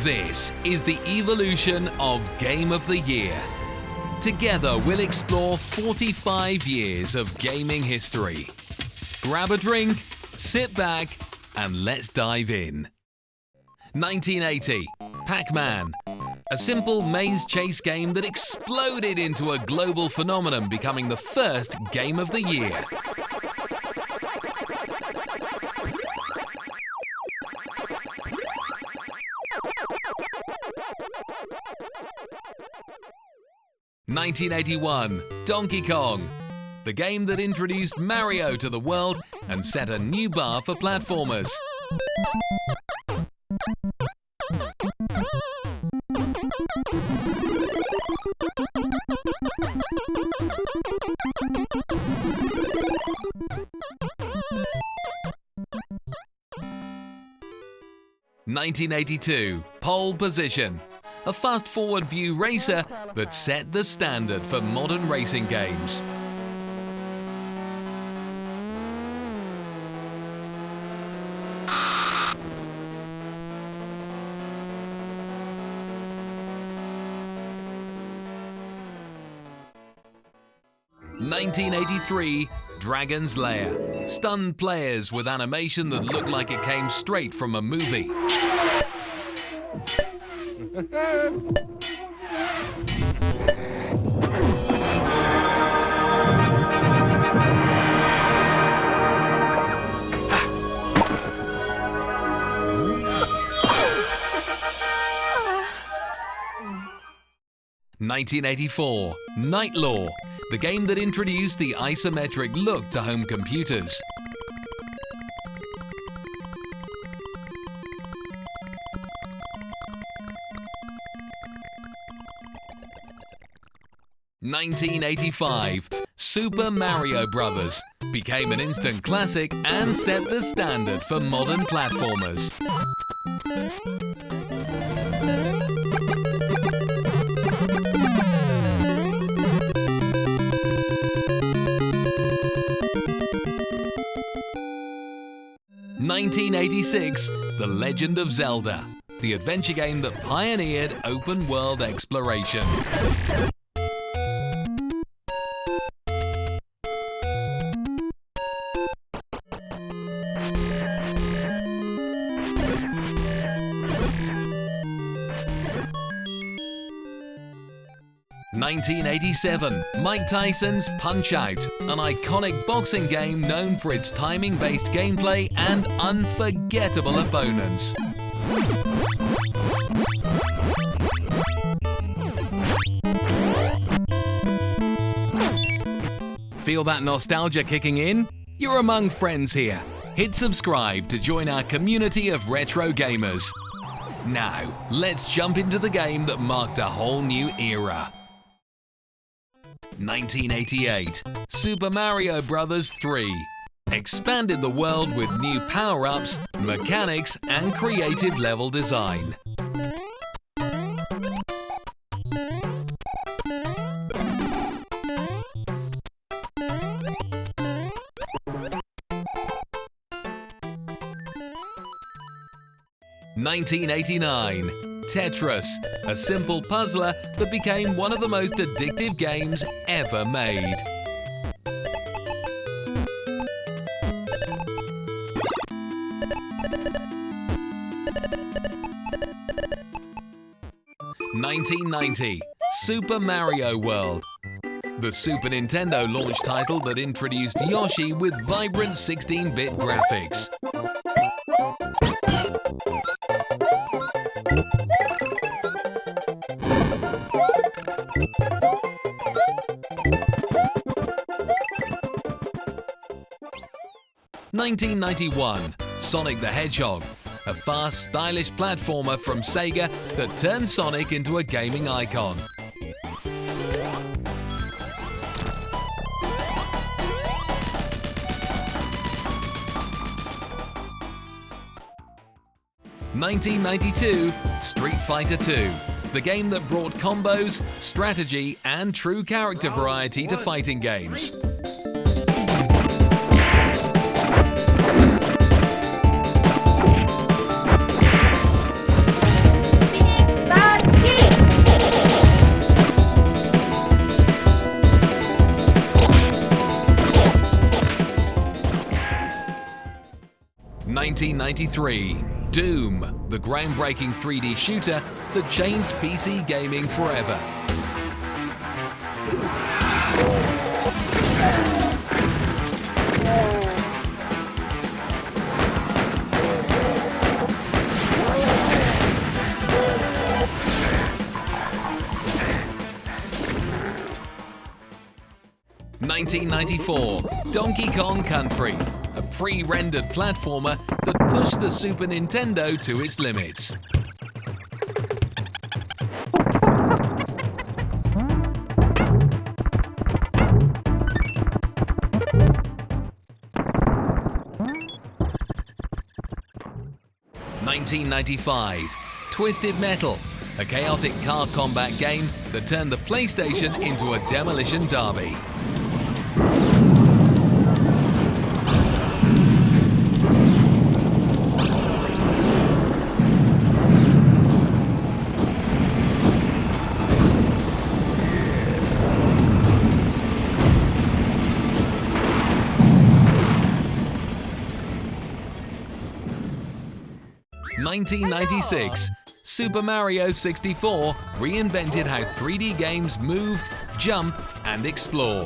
This is the evolution of Game of the Year. Together we'll explore 45 years of gaming history. Grab a drink, sit back, and let's dive in. 1980, Pac-Man. A simple maze chase game that exploded into a global phenomenon, becoming the first Game of the Year. (1981) Donkey Kong. The game that introduced Mario to the world and set a new bar for platformers. (1982) Pole Position. A fast-forward view racer that set the standard for modern racing games. (1983) Dragon's Lair. Stunned players with animation that looked like it came straight from a movie. (1984) Night Law. The game that introduced the isometric look to home computers. (1985) Super Mario Bros. Became an instant classic and set the standard for modern platformers. (1986) The Legend of Zelda. The adventure game that pioneered open-world exploration. (1987) Mike Tyson's Punch-Out!, an iconic boxing game known for its timing-based gameplay and unforgettable opponents. Feel that nostalgia kicking in? You're among friends here. Hit subscribe to join our community of retro gamers. Now, let's jump into the game that marked a whole new era. 1988, Super Mario Bros. 3 expanded the world with new power-ups, mechanics, and creative level design. (1989) Tetris, a simple puzzler that became one of the most addictive games ever made. (1990) Super Mario World. The Super Nintendo launch title that introduced Yoshi with vibrant 16-bit graphics. (1991) Sonic the Hedgehog, a fast, stylish platformer from Sega that turned Sonic into a gaming icon. (1992) Street Fighter II, the game that brought combos, strategy, and true character variety to fighting games. 1993, Doom, the groundbreaking 3D shooter that changed PC gaming forever. 1994, Donkey Kong Country, a pre-rendered platformer that pushed the Super Nintendo to its limits. (1995) Twisted Metal, a chaotic car combat game that turned the PlayStation into a demolition derby. 1996, Super Mario 64 reinvented how 3D games move, jump, and explore.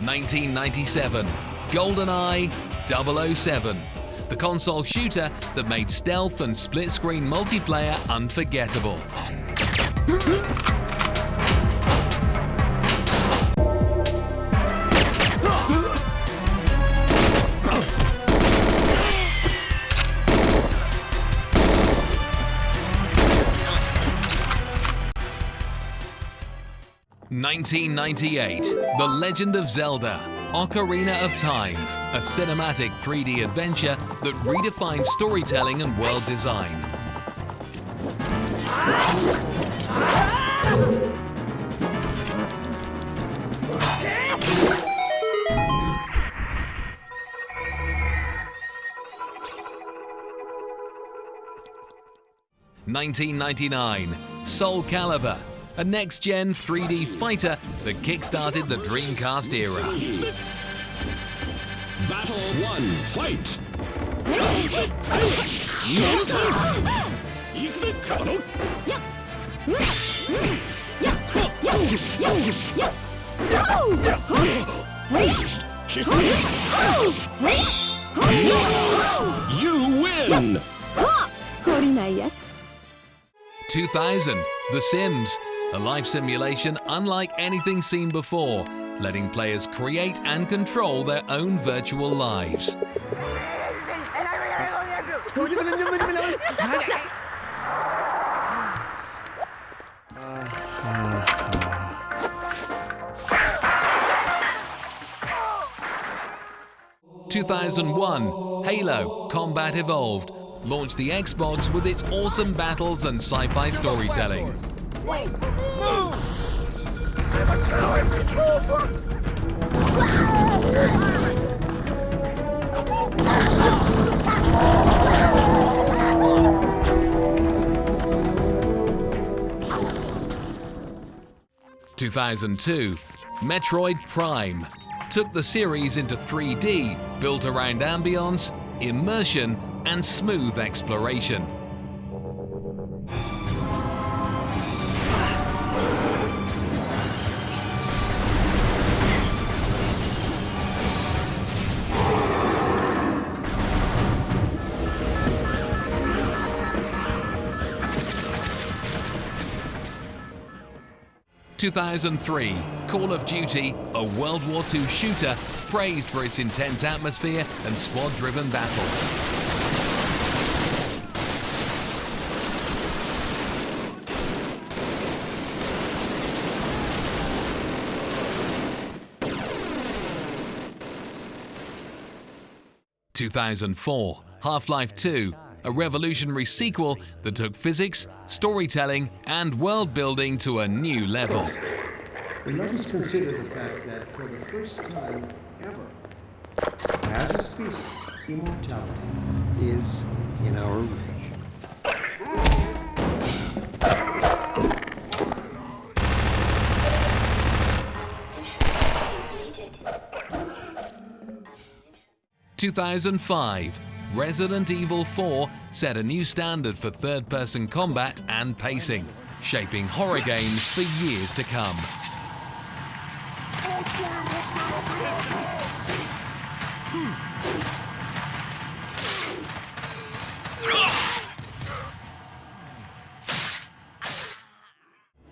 (1997) GoldenEye 007, the console shooter that made stealth and split-screen multiplayer unforgettable. (1998) The Legend of Zelda, Ocarina of Time, a cinematic 3D adventure that redefined storytelling and world design. (1999) SoulCalibur, a next-gen 3D fighter that kick-started the Dreamcast era. Battle 1, fight! You win! 懲りないやつ。 2000, The Sims, a life simulation unlike anything seen before, letting players create and control their own virtual lives. (2001) Halo Combat Evolved launched the Xbox with its awesome battles and sci-fi storytelling. (2002) Metroid Prime took the series into 3D, built around ambience, immersion, and smooth exploration. (2003) Call of Duty, a World War II shooter praised for its intense atmosphere and squad-driven battles. (2004) Half-Life 2, a revolutionary sequel that took physics, storytelling, and world-building to a new level. Let us consider the fact that for the first time ever, As a species, immortality is in our reach. In 2005, Resident Evil 4 set a new standard for third-person combat and pacing, shaping horror games for years to come.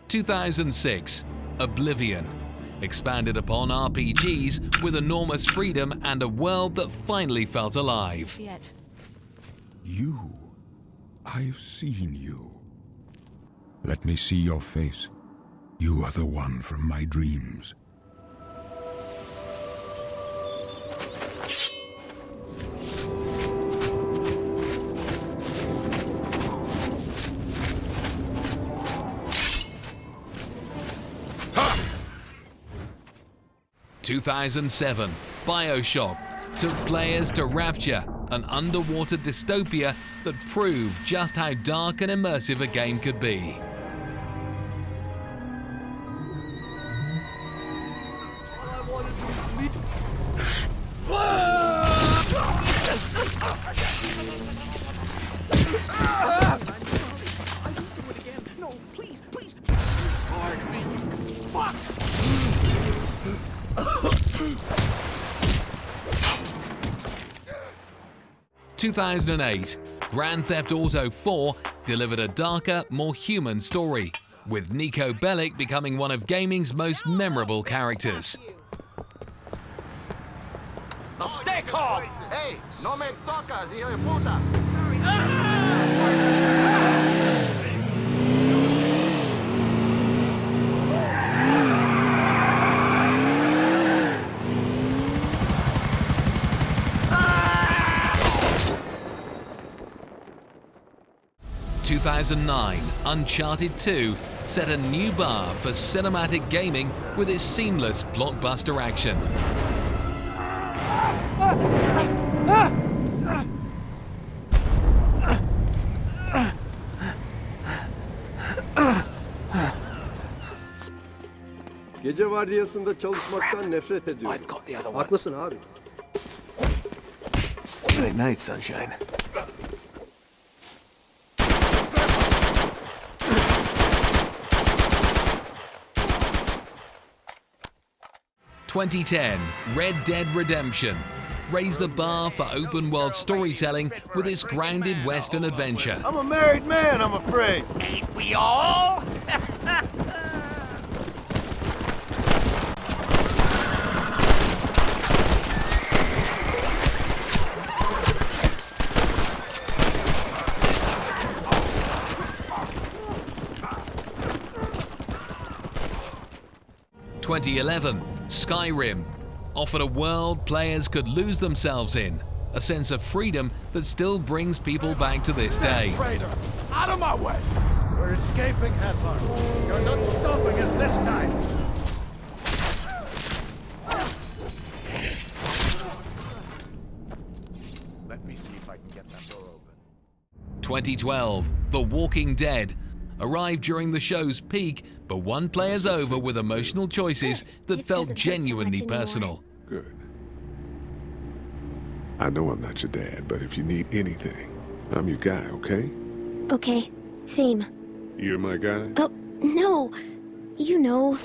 In 2006, Oblivion expanded upon RPGs with enormous freedom and a world that finally felt alive. You. I've seen you. Let me see your face. You are the one from my dreams. Ha! 2007, BioShock took players to Rapture, an underwater dystopia that proved just how dark and immersive a game could be. No, please, please. Pardon me, you fuck. 2008, Grand Theft Auto 4 delivered a darker, more human story, with Nico Bellic becoming one of gaming's most memorable characters. Now stay calm! Hey, no me tocas, hijo de puta! 2009, Uncharted 2 set a new bar for cinematic gaming with its seamless blockbuster action. Gece vardiyasında çalışmaktan nefret ediyorum. I've got the other one. Haklısın abi. Good night, sunshine. ...2010, Red Dead Redemption raised the bar for open-world storytelling with its grounded Western adventure. I'm a married man, I'm afraid. Ain't we all? In 2011, Skyrim offered a world players could lose themselves in, a sense of freedom that still brings people back to this day. Traitor! Out of my way! We're escaping, Hedgehog. You're not stopping us this time! Let me see if I can get that door open. 2012, The Walking Dead arrived during the show's peak, but won players over with emotional choices that felt genuinely personal. Good. I know I'm not your dad, but if you need anything, I'm your guy, okay? Okay, same. You're my guy? Oh, no. You know.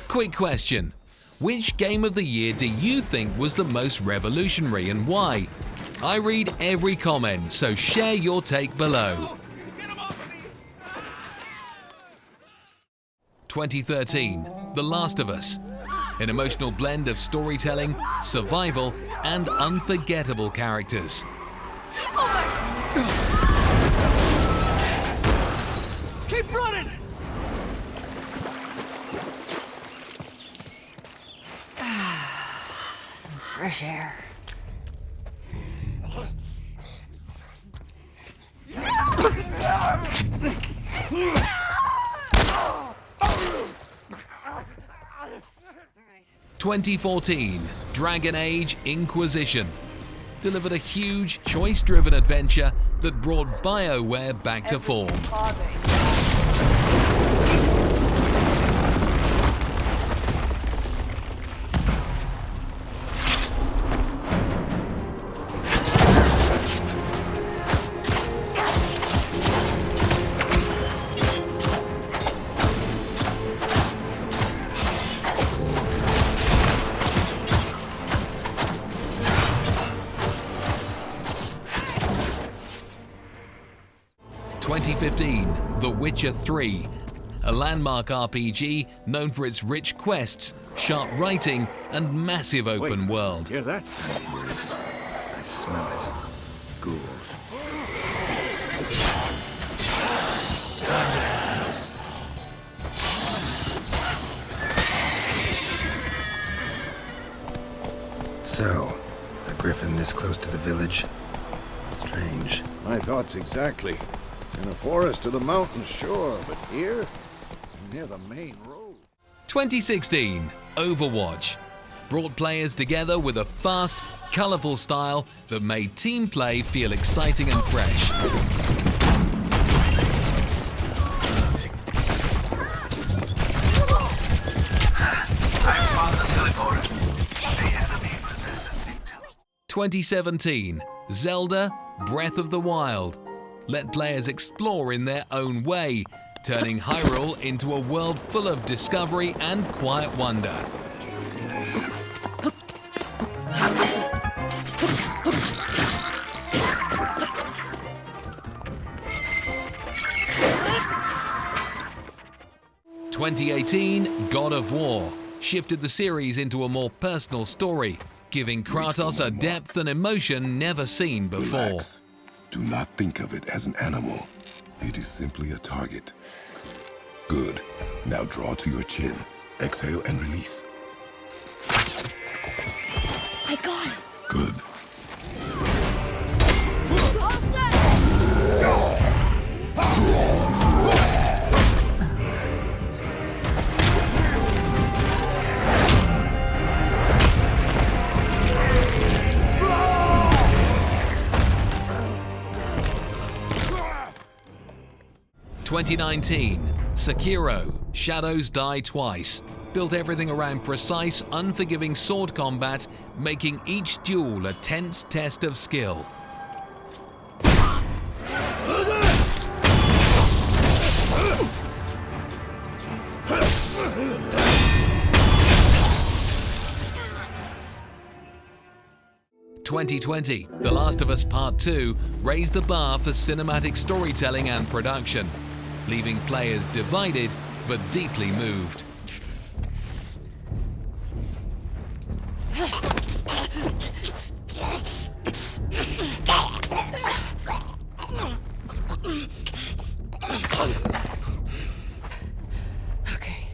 Quick question. Which game of the year do you think was the most revolutionary and why? I read every comment, so share your take below. 2013, The Last of Us. An emotional blend of storytelling, survival, and unforgettable characters. Keep running! Fresh air. 2014, Dragon Age Inquisition delivered a huge, choice-driven adventure that brought BioWare back to form. 2015, The Witcher 3, a landmark RPG known for its rich quests, sharp writing, and massive open world. Hear that? I smell it. Ghouls. So, a griffin this close to the village? Strange. My thoughts exactly. In a forest or the mountains, sure, but here, near the main road. 2016, Overwatch brought players together with a fast, colourful style that made team play feel exciting and fresh. I found the teleporter. The enemy possesses intel. 2017, Zelda Breath of the Wild let players explore in their own way, turning Hyrule into a world full of discovery and quiet wonder. (2018) God of War shifted the series into a more personal story, giving Kratos a depth and emotion never seen before. Relax. Do not think of it as an animal. It is simply a target. Good. Now draw to your chin. Exhale and release. I got it. Good. (2019) Sekiro Shadows Die Twice built everything around precise, unforgiving sword combat, making each duel a tense test of skill. (2020) The Last of Us Part 2 raised the bar for cinematic storytelling and production, leaving players divided but deeply moved. Okay.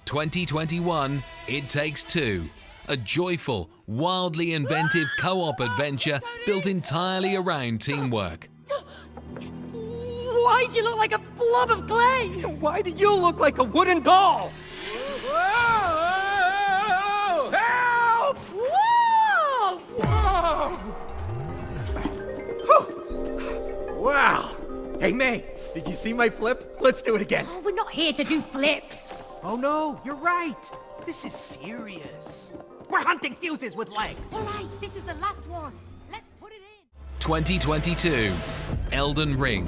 2021, It Takes Two, a joyful, wildly inventive co-op adventure built entirely around teamwork. Why'd you look like a blob of clay? Why do you look like a wooden doll? Whoa! Help! Whoa! Whoa! Wow! Hey, May, did you see my flip? Let's do it again. Oh, we're not here to do flips. Oh, no, you're right. This is serious. We're hunting fuses with legs. All right, this is the last one. Let's put it in. 2022, Elden Ring.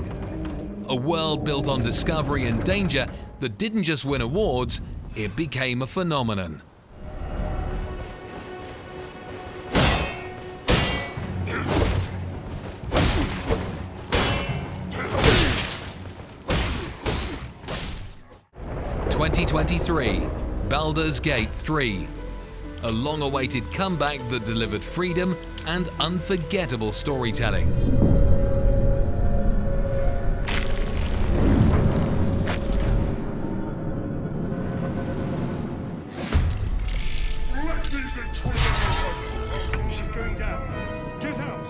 A world built on discovery and danger that didn't just win awards, it became a phenomenon. (2023) Baldur's Gate 3. A long-awaited comeback that delivered freedom and unforgettable storytelling. She's going down. Get out.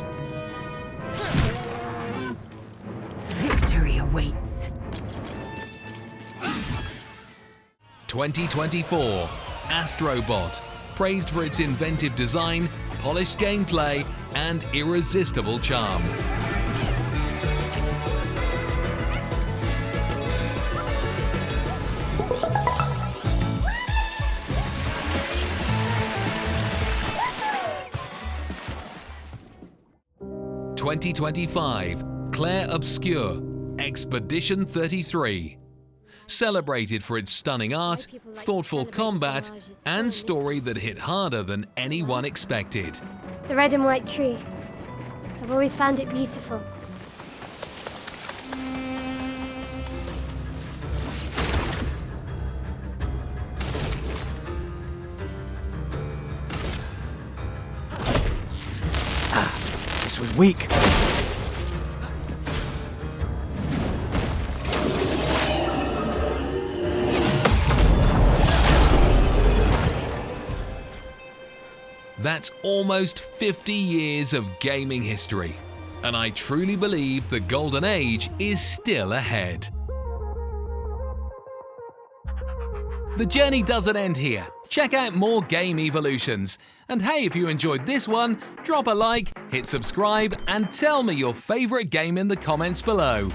2024, Astro Bot, praised for its inventive design, polished gameplay, and irresistible charm. (2025) Clair Obscure, Expedition 33. Celebrated for its stunning art, thoughtful combat, and story that hit harder than anyone expected. The red and white tree. I've always found it beautiful. This was weak. That's almost 50 years of gaming history, and I truly believe the golden age is still ahead. The journey doesn't end here. Check out more game evolutions. And hey, if you enjoyed this one, drop a like, hit subscribe, and tell me your favorite game in the comments below.